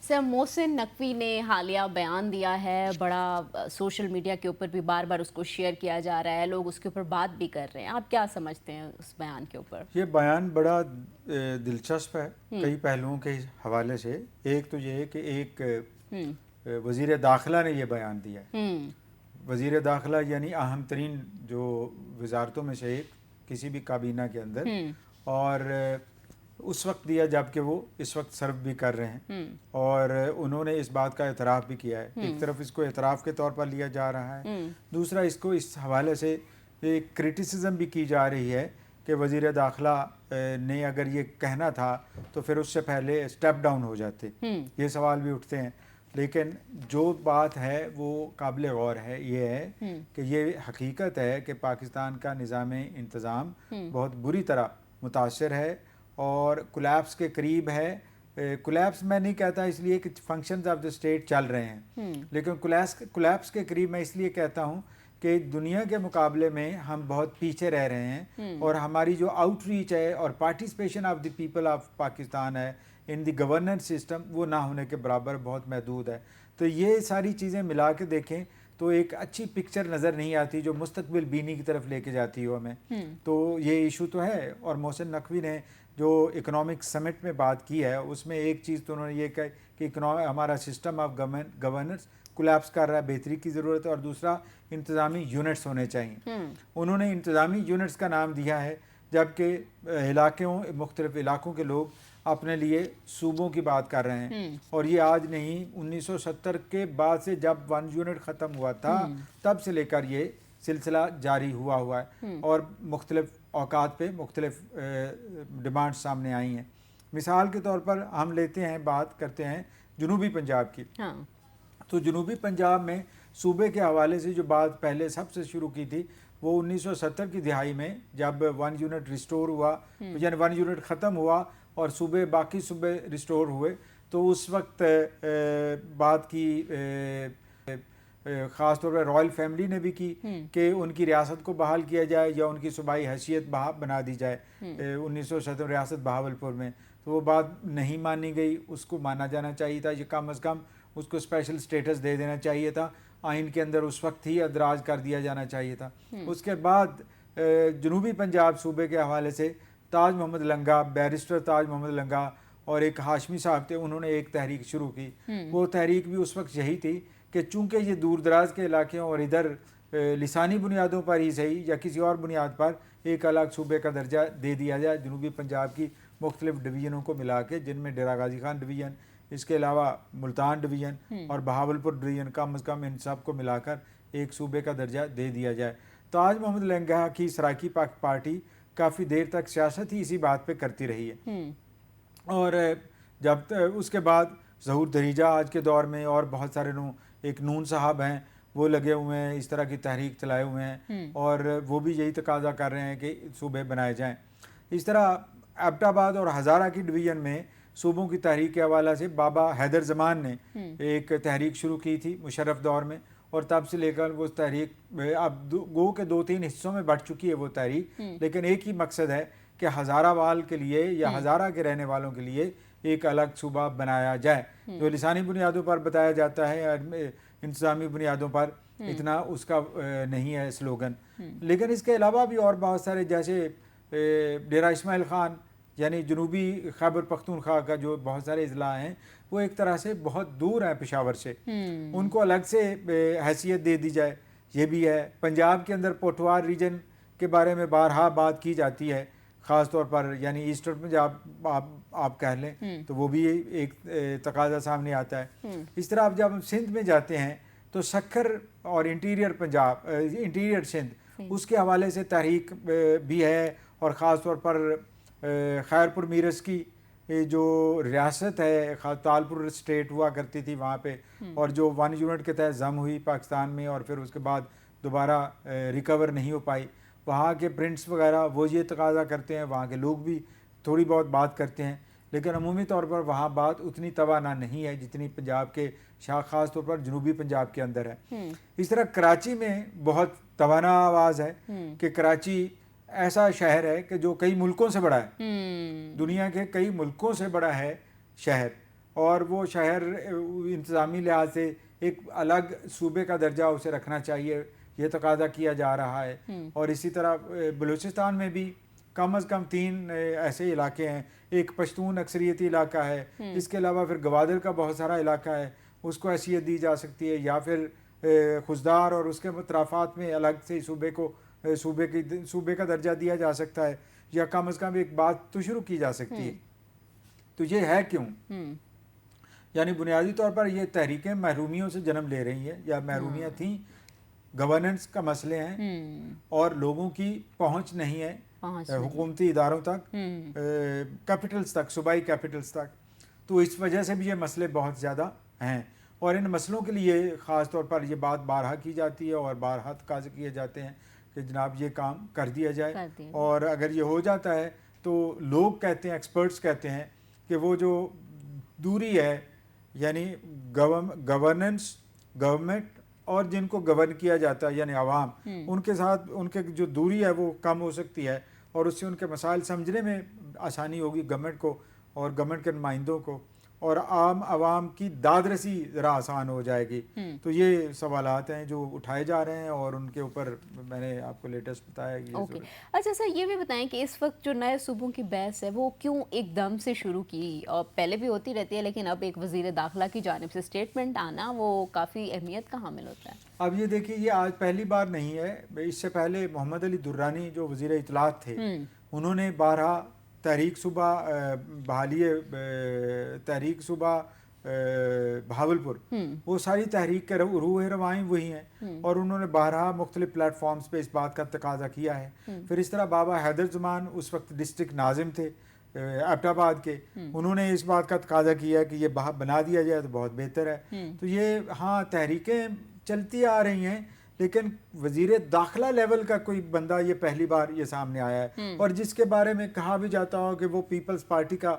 سر محسن نقوی نے حالیہ بیان دیا ہے، بڑا سوشل میڈیا کے اوپر بھی بار بار اس کو شیئر کیا جا رہا ہے، لوگ اس کے اوپر بات بھی کر رہے ہیں، آپ کیا سمجھتے ہیں اس بیان کے اوپر؟ یہ بیان بڑا دلچسپ ہے کئی پہلوؤں کے حوالے سے۔ ایک تو یہ ہے کہ ایک وزیر داخلہ نے یہ بیان دیا ہے۔ وزیر داخلہ یعنی اہم ترین جو وزارتوں میں سے ایک کسی بھی کابینہ کے اندر، اور اس وقت دیا جب کہ وہ اس وقت سرو بھی کر رہے ہیں، اور انہوں نے اس بات کا اعتراف بھی کیا ہے۔ ایک طرف اس کو اعتراف کے طور پر لیا جا رہا ہے، دوسرا اس کو اس حوالے سے ایک کرٹیسزم بھی کی جا رہی ہے کہ وزیر داخلہ نے اگر یہ کہنا تھا تو پھر اس سے پہلے اسٹیپ ڈاؤن ہو جاتے، یہ سوال بھی اٹھتے ہیں۔ لیکن جو بات ہے وہ قابل غور ہے، یہ ہے کہ یہ حقیقت ہے کہ پاکستان کا نظام انتظام بہت بری طرح متاثر ہے اور کولیپس کے قریب ہے۔ کولیپس میں نہیں کہتا اس لیے کہ فنکشنز آف دا اسٹیٹ چل رہے ہیں، لیکن کولیپس کے قریب میں اس لیے کہتا ہوں کہ دنیا کے مقابلے میں ہم بہت پیچھے رہ رہے ہیں، اور ہماری جو آؤٹ ریچ ہے اور participation of the people of Pakistan ہے ان دی گورننس سسٹم، وہ نہ ہونے کے برابر بہت محدود ہے۔ تو یہ ساری چیزیں ملا کے دیکھیں تو ایک اچھی پکچر نظر نہیں آتی جو مستقبل بینی کی طرف لے کے جاتی ہو ہمیں۔ تو یہ ایشو تو ہے، اور محسن نقوی نے جو اکنامک سمٹ میں بات کی ہے اس میں ایک چیز تو انہوں نے یہ کہا کہ ہمارا سسٹم آف گورننس کولیپس کر رہا ہے، بہتری کی ضرورت ہے، اور دوسرا انتظامی یونٹس ہونے چاہیے۔ انہوں نے انتظامی یونٹس کا نام دیا ہے، جبکہ مختلف علاقوں کے لوگ اپنے لیے صوبوں کی بات کر رہے ہیں، اور یہ آج نہیں، 1970 کے بعد سے جب 1 یونٹ ختم ہوا تھا تب سے لے کر یہ سلسلہ جاری ہوا ہے، اور مختلف اوقات پہ مختلف ڈیمانڈ سامنے آئی ہیں۔ مثال کے طور پر ہم بات کرتے ہیں جنوبی پنجاب کی۔ تو جنوبی پنجاب میں صوبے کے حوالے سے جو بات پہلے سب سے شروع کی تھی وہ 1970 کی دہائی میں جب 1 یونٹ ریسٹور ہوا، یعنی 1 یونٹ ختم ہوا اور باقی صوبے ریسٹور ہوئے، تو اس وقت بات کی خاص طور پر رائل فیملی نے بھی کی کہ ان کی ریاست کو بحال کیا جائے یا ان کی صوبائی حیثیت بنا دی جائے 1970 ریاست بہاولپور میں۔ تو وہ بات نہیں مانی گئی، اس کو مانا جانا چاہیے تھا، یہ کم از کم اس کو اسپیشل سٹیٹس دے دینا چاہیے تھا، آئین کے اندر اس وقت ہی ادراج کر دیا جانا چاہیے تھا۔ اس کے بعد جنوبی پنجاب صوبے کے حوالے سے تاج محمد لنگا، بیرسٹر تاج محمد لنگا اور ایک ہاشمی صاحب تھے، انہوں نے ایک تحریک شروع کی۔ وہ تحریک بھی اس وقت یہی تھی کہ چونکہ یہ دور دراز کے علاقے اور ادھر لسانی بنیادوں پر ہی صحیح یا کسی اور بنیاد پر ایک الگ صوبے کا درجہ دے دیا جائے جنوبی پنجاب کی مختلف ڈویژنوں کو ملا کے، جن میں ڈیرہ غازی خان ڈویژن، اس کے علاوہ ملتان ڈویژن اور بہاولپور ڈویژن، کم از کم ان سب کو ملا کر ایک صوبے کا درجہ دے دیا جائے۔ تاج محمد لنگا کی سرائیکی پارٹی کافی دیر تک سیاست ہی اسی بات پہ کرتی رہی ہے، اور جب اس کے بعد ظہور دریجہ آج کے دور میں اور بہت سارے ایک نون صاحب ہیں، وہ لگے ہوئے ہیں، اس طرح کی تحریک چلائے ہوئے ہیں، اور وہ بھی یہی تقاضا کر رہے ہیں کہ صوبے بنائے جائیں۔ اس طرح ایبٹ آباد اور ہزارہ کی ڈویژن میں صوبوں کی تحریک کے حوالے سے بابا حیدر زمان نے ایک تحریک شروع کی تھی مشرف دور میں، اور تب سے لے کر وہ تحریک اب گو کے 2-3 حصوں میں بٹ چکی ہے وہ تحریک، لیکن ایک ہی مقصد ہے کہ ہزارہ وال کے لیے یا ہزارہ کے رہنے والوں کے لیے ایک الگ صوبہ بنایا جائے، جو لسانی بنیادوں پر بتایا جاتا ہے، انتظامی بنیادوں پر اتنا اس کا نہیں ہے سلوگن۔ لیکن اس کے علاوہ بھی اور بہت سارے، جیسے ڈیرہ اسماعیل خان یعنی جنوبی خیبر پختونخوا کا جو بہت سارے اضلاع ہیں، وہ ایک طرح سے بہت دور ہیں پشاور سے، ان کو الگ سے حیثیت دے دی جائے، یہ بھی ہے۔ پنجاب کے اندر پوٹھوار ریجن کے بارے میں بارہا بات کی جاتی ہے، خاص طور پر یعنی ایسٹر پنجاب آپ کہہ لیں، تو وہ بھی ایک تقاضا سامنے آتا ہے۔ اس طرح اب جب ہم سندھ میں جاتے ہیں تو سکھر اور انٹیریئر پنجاب، انٹیریئر سندھ، اس کے حوالے سے تحریک بھی ہے، اور خاص طور پر خیرپور میرس کی جو ریاست ہے، تالپور اسٹیٹ ہوا کرتی تھی وہاں پہ، اور جو 1 یونٹ کے تحت ضم ہوئی پاکستان میں اور پھر اس کے بعد دوبارہ ریکور نہیں ہو پائی، وہاں کے پرنٹس وغیرہ وہ یہ تقاضا کرتے ہیں، وہاں کے لوگ بھی تھوڑی بہت بات کرتے ہیں، لیکن عمومی طور پر وہاں بات اتنی توانا نہیں ہے جتنی پنجاب کے خاص طور پر جنوبی پنجاب کے اندر ہے۔ اس طرح کراچی میں بہت توانا آواز ہے کہ کراچی ایسا شہر ہے کہ جو کئی ملکوں سے بڑا ہے، دنیا کے کئی ملکوں سے بڑا ہے شہر، اور وہ شہر انتظامی لحاظ سے ایک الگ صوبے کا درجہ اسے رکھنا چاہیے، یہ تقاضا کیا جا رہا ہے. اور اسی طرح بلوچستان میں بھی کم از کم 3 ایسے علاقے ہیں. ایک پشتون اکثریتی علاقہ ہے، اس کے علاوہ پھر گوادر کا بہت سارا علاقہ ہے، اس کو حیثیت دی جا سکتی ہے، یا پھر خزدار اور اس کے اطرافات میں الگ سے صوبے کا درجہ دیا جا سکتا ہے، یا کم از کم ایک بات تو شروع کی جا سکتی ہے. تو یہ ہے کیوں؟ یعنی بنیادی طور پر یہ تحریکیں محرومیوں سے جنم لے رہی ہیں، یا محرومیاں تھیں، گورننس کا مسئلے ہیں اور لوگوں کی پہنچ نہیں ہے حکومتی اداروں تک، کیپٹلز تک، صوبائی کیپٹلز تک. تو اس وجہ سے بھی یہ مسئلے بہت زیادہ ہیں، اور ان مسئلوں کے لیے خاص طور پر یہ بات بارہا کی جاتی ہے اور بارہا تقاضے کیے جاتے ہیں کہ جناب یہ کام کر دیا جائے. اور اگر یہ ہو جاتا ہے تو لوگ کہتے ہیں، ایکسپرٹس کہتے ہیں کہ وہ جو دوری ہے، یعنی گورننس، گورنمنٹ اور جن کو گورن کیا جاتا ہے یعنی عوام، ان کے ساتھ ان کے جو دوری ہے وہ کم ہو سکتی ہے، اور اس سے ان کے مسائل سمجھنے میں آسانی ہوگی گورنمنٹ کو اور گورنمنٹ کے نمائندوں کو، اور عام عوام کی داد رسی ذرا آسان ہو جائے گی. تو یہ سوالات ہیں جو اٹھائے جا رہے ہیں، اور ان کے اوپر میں نے آپ کو لیٹسٹ بتایا. اچھا سر، یہ بھی بتائیں کہ اس وقت جو نئے صوبوں کی بحث ہے وہ کیوں ایک دم سے شروع کی؟ اور پہلے بھی ہوتی رہتی ہے، لیکن اب ایک وزیر داخلہ کی جانب سے اسٹیٹمنٹ آنا وہ کافی اہمیت کا حامل ہوتا ہے. اب یہ دیکھیے، یہ آج پہلی بار نہیں ہے. اس سے پہلے محمد علی درانی جو وزیر اطلاعات تھے، انہوں نے 12 تحریک صوبہ بحالی تحریک صوبہ بہاولپور، وہ ساری تحریک کے روح روائیں وہی ہیں، اور انہوں نے 12 مختلف پلیٹ فارمز پہ اس بات کا تقاضا کیا ہے. پھر اس طرح بابا حیدر زمان اس وقت ڈسٹرکٹ ناظم تھے ایبٹ آباد کے، انہوں نے اس بات کا تقاضا کیا کہ یہ بنا دیا جائے تو بہت بہتر ہے. تو یہ ہاں تحریکیں چلتی آ رہی ہیں، لیکن وزیر داخلہ لیول کا کوئی بندہ یہ پہلی بار یہ سامنے آیا ہے، اور جس کے بارے میں کہا بھی جاتا ہو کہ وہ پیپلز پارٹی کا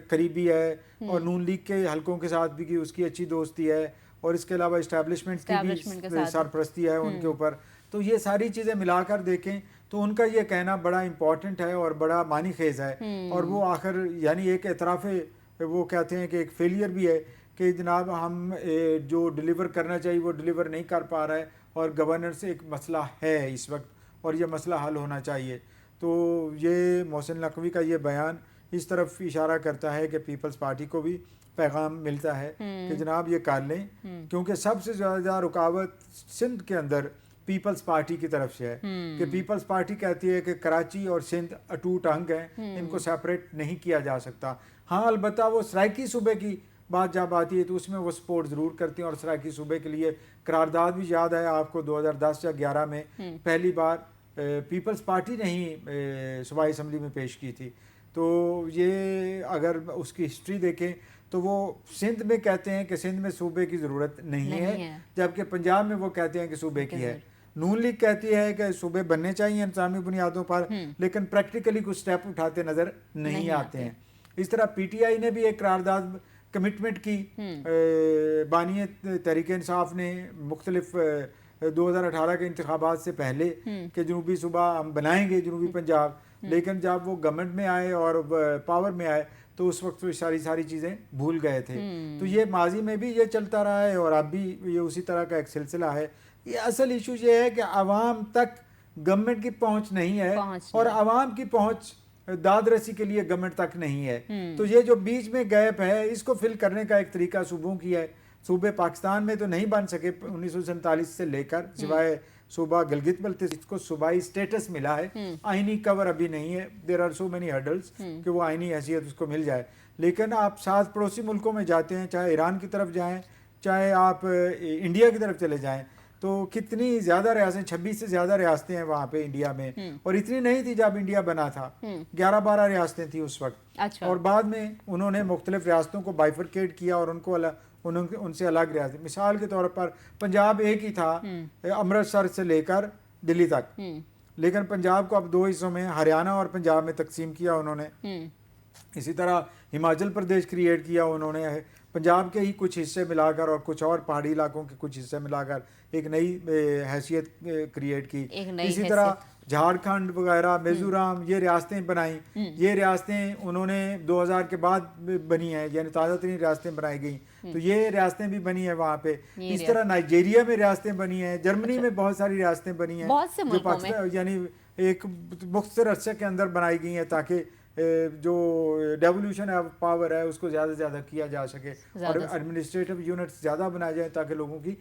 قریبی ہے، اور نون لیگ کے حلقوں کے ساتھ بھی اس کی اچھی دوستی ہے، اور اس کے علاوہ اسٹیبلشمنٹ کی بھی سرپرستی ہے ان کے اوپر. تو یہ ساری چیزیں ملا کر دیکھیں تو ان کا یہ کہنا بڑا امپورٹنٹ ہے اور بڑا معنی خیز ہے. اور وہ آخر یعنی ایک اعتراف، وہ کہتے ہیں کہ ایک فیلئر بھی ہے کہ جناب ہم جو ڈیلیور کرنا چاہیے وہ ڈیلیور نہیں کر پا رہا ہے، اور گورننس ایک مسئلہ ہے اس وقت، اور یہ مسئلہ حل ہونا چاہیے. تو یہ محسن نقوی کا یہ بیان اس طرف اشارہ کرتا ہے کہ پیپلز پارٹی کو بھی پیغام ملتا ہے کہ جناب یہ کر لیں، کیونکہ سب سے زیادہ رکاوٹ سندھ کے اندر پیپلز پارٹی کی طرف سے ہے کہ پیپلز پارٹی کہتی ہے کہ کراچی اور سندھ اٹوٹ انگ ہیں، ان کو سیپریٹ نہیں کیا جا سکتا. ہاں البتہ وہ سرائکی صوبے کی بات جب آتی ہے تو اس میں وہ سپورٹ ضرور کرتے ہیں، اور سرائکی صوبے کے لیے قرارداد بھی یاد ہے آپ کو 2010 یا 11 میں پہلی بار پیپلز پارٹی نے ہی صوبائی اسمبلی میں پیش کی تھی. تو یہ اگر اس کی ہسٹری دیکھیں تو وہ سندھ میں کہتے ہیں کہ سندھ میں صوبے کی ضرورت نہیں ہے، جبکہ پنجاب میں وہ کہتے ہیں کہ صوبے کی ہے. نون لیگ کہتی ہے کہ صوبے بننے چاہیے انتظامی بنیادوں پر، لیکن پریکٹیکلی کچھ سٹیپ اٹھاتے نظر نہیں آتے ہیں. اس طرح پی ٹی آئی نے بھی ایک قرارداد کمٹمنٹ کی، بانی تحریک انصاف نے مختلف 2018 کے انتخابات سے پہلے کہ جنوبی صوبہ ہم بنائیں گے جنوبی پنجاب، لیکن جب وہ گورنمنٹ میں آئے اور پاور میں آئے تو اس وقت وہ ساری چیزیں بھول گئے تھے. تو یہ ماضی میں بھی یہ چلتا رہا ہے اور اب بھی یہ اسی طرح کا ایک سلسلہ ہے. یہ اصل ایشو یہ ہے کہ عوام تک گورنمنٹ کی پہنچ نہیں ہے، اور عوام کی پہنچ داد رسی کے لیے گورنمنٹ تک نہیں ہے. تو یہ جو بیچ میں گیپ ہے اس کو فل کرنے کا ایک طریقہ صوبوں کی ہے. صوبے پاکستان میں تو نہیں بن سکے 1947 سے لے کر، سوائے صوبہ گلگت بلتستان کو صوبائی سٹیٹس ملا ہے، آئینی کور ابھی نہیں ہے. There are so many hurdles کہ وہ آئینی حیثیت اس کو مل جائے. لیکن آپ ساتھ پڑوسی ملکوں میں جاتے ہیں، چاہے ایران کی طرف جائیں، چاہے آپ انڈیا کی طرف چلے جائیں، تو کتنی زیادہ ریاستیں، 26 سے زیادہ ریاستیں ہیں وہاں پہ انڈیا میں، اور اتنی نہیں تھی جب انڈیا بنا تھا، 11-12 ریاستیں تھیں اس وقت. اور بعد میں انہوں نے مختلف ریاستوں کو بائیفرکیٹ کیا اور ان سے الگ ریاست. مثال کے طور پر پنجاب ایک ہی تھا امرتسر سے لے کر دلی تک، لیکن پنجاب کو اب 2 حصوں میں ہریانہ اور پنجاب میں تقسیم کیا انہوں نے. اسی طرح ہماچل پردیش کریٹ کیا انہوں نے، پنجاب کے ہی کچھ حصے ملا کر اور کچھ اور پہاڑی علاقوں کے کچھ حصے ملا کر ایک نئی حیثیت کریٹ کی. اسی طرح جھارکھنڈ وغیرہ میزورام یہ ریاستیں بنائیں. یہ ریاستیں انہوں نے 2000 کے بعد بنی ہیں, یعنی تازہ ترین ریاستیں بنائی گئیں, تو یہ ریاستیں بھی بنی ہیں وہاں پہ. اس طرح نائجیریا میں ریاستیں بنی ہیں, جرمنی میں بہت ساری ریاستیں بنی ہیں جو پاکستان یعنی ایک مختصر عرصے کے اندر بنائی گئی ہیں تاکہ جو ڈیولوشن آف پاور ہے اس کو زیادہ سے زیادہ کیا جا سکے اور ایڈمنسٹریٹو یونٹس زیادہ بنائے جائیں تاکہ لوگوں کی